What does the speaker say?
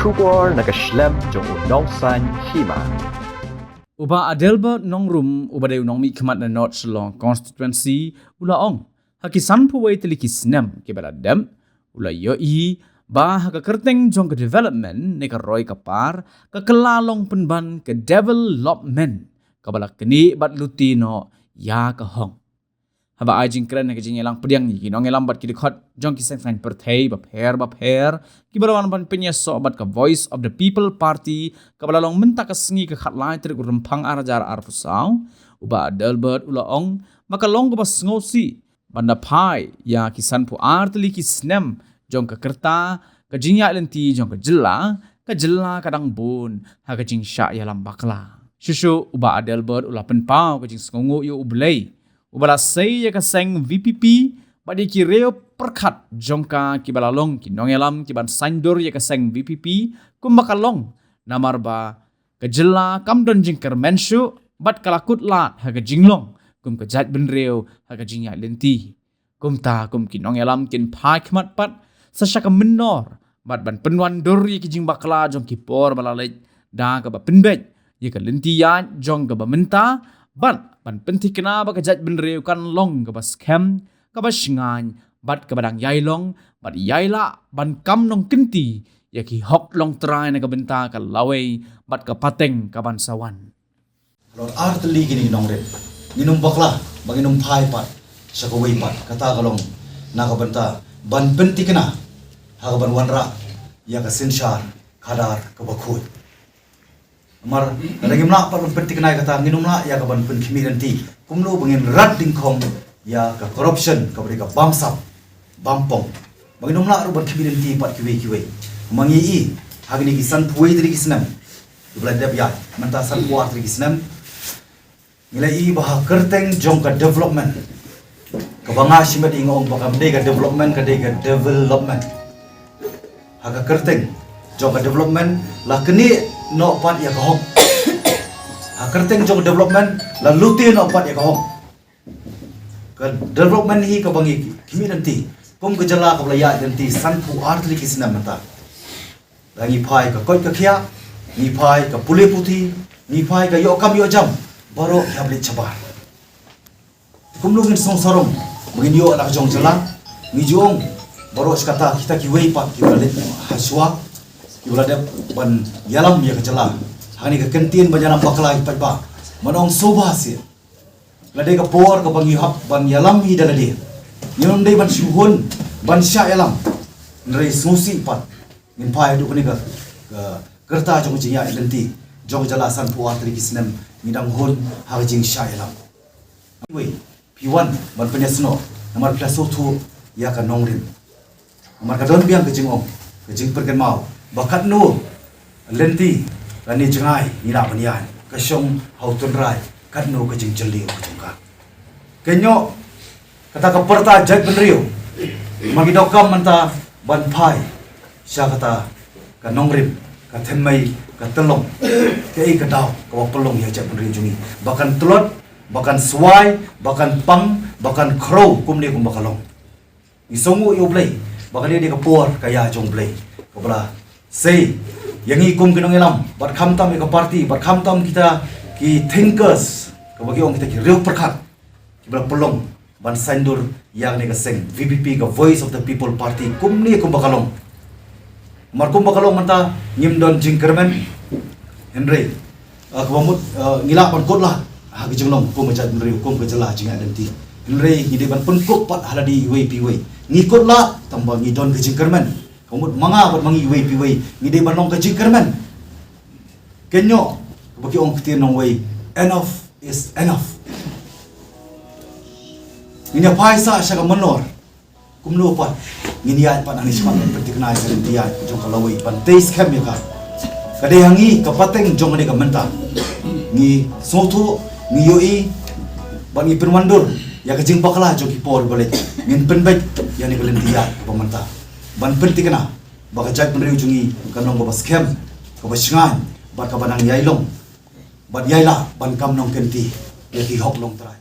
bersyukur nak Islam jong unong san hima. Uba Adelbert Nongrum uba de unong mi kemat na North Shillong constituency ula ong hakisan puway teliki snem ke baladam ula yoi ba haka kerteng jong ke development ne ka roy kapar ka kelalong penban ke development ka balak keni bat lutino ya ka hong haba ajing kren ne ke jing elang pediang ni kinong elang bat ki dikhot jong ki sang perthei ba pher ki balawan ban penya so bat ka voice of the people party ka balalong menta ka sengi ka khatlai trik rempang arajar arfusau uba Adelbert ula ong maka long ka bas ngosi banda pai ya kisan pu artli ki snem jong ka kerta ka jingya lenti jong ka jela kadang bun ha ka jing sya ya lam bakla shushu uba Adelbert ula penpau ka jing sngongu yu ublei ubala sei ya ka seng VPP badi ki reo perkhat jongka ki balalong ki nongelam ki ban sandur ya ka seng VPP kum bakalong namar ba ka jela kam don jing kermenshu bat kalakut lat ha ka jinglong kum ka jat ben reo ha ka jingya lenti kum ki nongelam kin pai khmat pat sa syaka menor bat ban penwan dur ya ki jing bakla jong ki por balalej da ka ba penbet ya ka lenti ya jong ka ba menta ban penti kena ba ka jat ben reo kan long ka ba scam ka ba shingan bat ka badang yailong bat yaila ban kam nong kenti ya ki hok long try na ka benta ka laway bat ka pateng ka ban sawan Lord artli gini nong red minum bakla banginum pai pat sa ka way pat kata kalong na ka benta ban penti kena ha ka ban wanra ya ka sinshar kadar ka bakut Amar nadagim na pat penti kena kata nginum na ya ka ban pen kimiranti kumlo bangin rat dingkong ya ka corruption ka beri ka bamsap bampong banginum na ru ban kimiranti pat kiwe mangi hagni kisan puai dari kisnam belanda ya menta san puar dari kisnam nilai bah kerteng jong ka development ka banga simet ingong bakam de ka development haga kerteng jong ka development la keni no pat ya ka hok ha kerteng jong development la luti no pat ya ka hok ka development hi ka bangi kimi nanti kum gejala ka belaya nanti san pu artli kisnam menta Langi pai ka koi ka kia, ni pai ka pule putih, ni pai ka yo kam yo jam, baru ya beli cabar. Kumlungin song sarong, begini yo anak jong jalan, ni jong, baru sekata kita kiwei pat kita lihat haswa, kita lihat ban yalam ya kejala, hani ka kentin ban yalam bakla ipat ba, manong soba sih. Lade ka por ka bangi hap ban yalam hi dalade, nyom dei ban syuhun, ban sya yalam, nrei smusi pat. Min pai du kani ka kerta jong jiya lenti jong jala san puat tri kisnem midang hon ha jing sha elam we p1 ban penyesno nomor plaso tu ya ka nongrin nomor ka don biang ke jing perken mau bakat nu lenti lani jengai ina panian ka syong hau tun rai kat nu ka jing jeli ka jongka kenyo kata ka perta jat benriu magi dokam manta ban pai siya kata ka nongrim ka themmai ka telong ke ka daw ka pelong ya jak benri jungi bahkan telot bahkan swai bahkan pang bahkan crow kumni kum bakalong isongu yo play bahkan dia ka por ka ya jong play ka bala sei yangi kum kinong elam bat kham tam ka party bat kham tam kita ki thinkers ka bagi ong kita ki real perkat ki bala pelong ban sandur yang ne ka seng VPP ka voice of the people party kumni kum bakalong Markum bakalong manta ngim don jingkermen Henry kubamut ngila pan kot lah hagi jenglong kum macam Henry kum kejala jing identity Henry ngide ban penkuk pat haladi way piway ngikut lah tambah ngidon ke jingkermen kumut manga pat mangi way piway ngide ban long ke jingkermen kenyo bagi ong ketir nong way enough is enough nginya paisa sya ka menor kumlo pat nginiat pat anis pat pertikenai serentiat jong kalawai pan taste cam ya ka kade hangi kapateng jong ade ka menta ngi sotu ngi yoi ban ngi permandur ya ka jing bakla jong ki por balik ngin penbet ya ni kalentiat ka pamenta ban pertikena baka jat penriu jungi kanong ba scam ka ba singan bat ka banang yailong bat yaila ban kam nong kenti ya ki hok long trai